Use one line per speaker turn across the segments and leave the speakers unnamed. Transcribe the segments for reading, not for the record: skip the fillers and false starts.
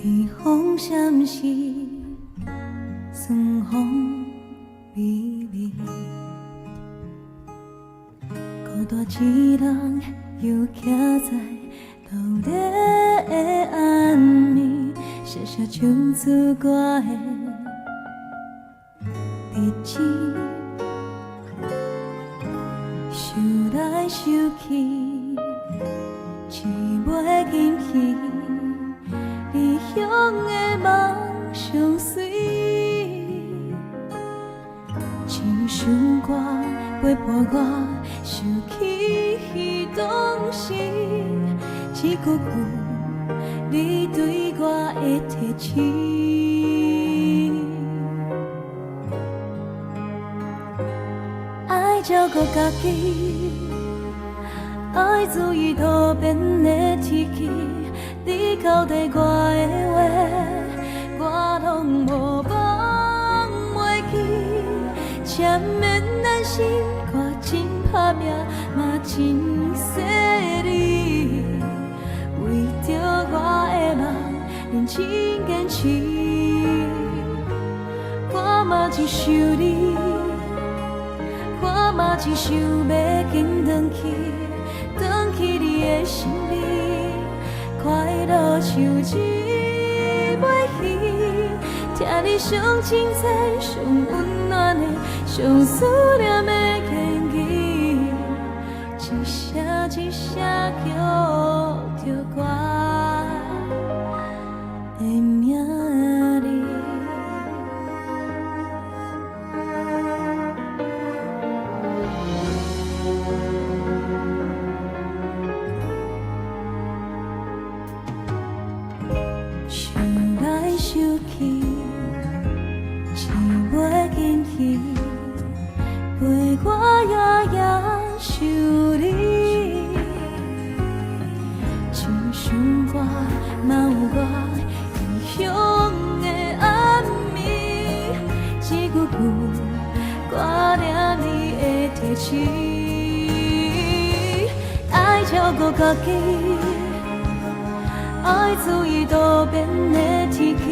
微风闪烁，酸风微微，孤单一人又徛在倒地的暗暝，写下唱出歌的日子，想来想去，只袂记起理想的梦相随。一首歌陪伴我想起彼当时，一句句你对我的提醒。爱照顾家己，爱注意路边的天气，你交代我的话，我拢无放袂记。缠绵咱心肝真打拼，嘛真犀利，为着我的梦认真坚持。我嘛真想你，我嘛真想要紧转去你的身边，快乐像一尾鱼，听你上精彩、上温暖的、上思念的言语，一声一声叫着我的名字。想来想去，只袂记起陪我夜夜想你。这首歌嘛有我异乡的暗暝，一句句挂念你的提醒。爱照顾家己，爱注意路边的天气，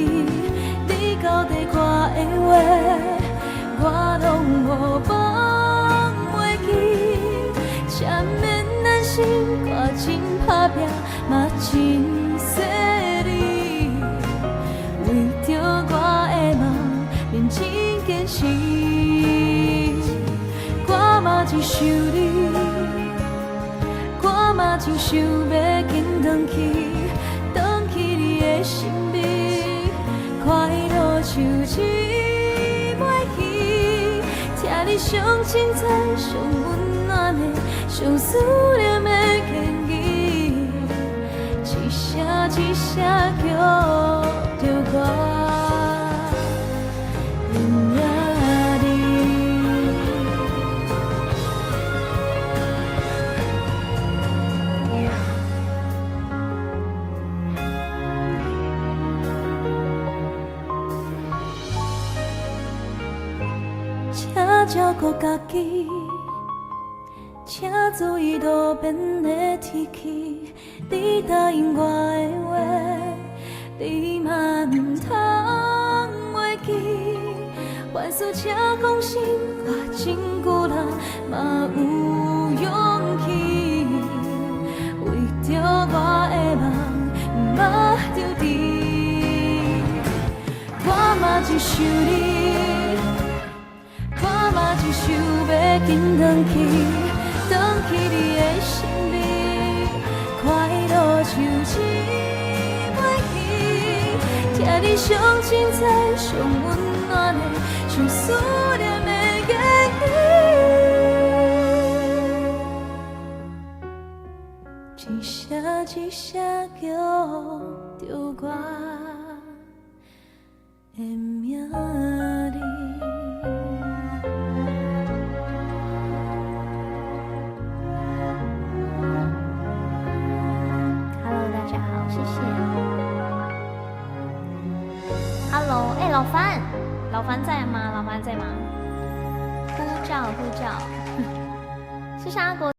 你交代我的话，我拢无放袂记。缠绵咱心肝真打拼，嘛真犀利，为着我的梦认真坚持。我嘛真想你，我嘛真想要紧转去你的身边，快乐像一尾鱼，听你上精彩、上温暖的、上思念的言语，一声一声叫着我的名字。请照顾家己，请注意路边的天气。你答应我的话，你嘛唔通袂记。凡事请讲心话，真久啦嘛有勇气。为着我的梦，毋捌着你。我嘛真想你，我嘛真想要紧转去你的身边，快乐像一尾鱼，听你上精彩、上温暖的、上思念的言语，一声一声叫着我的名字。
Hello， 哎，老樊在吗？老樊在吗？呼叫，是沙果。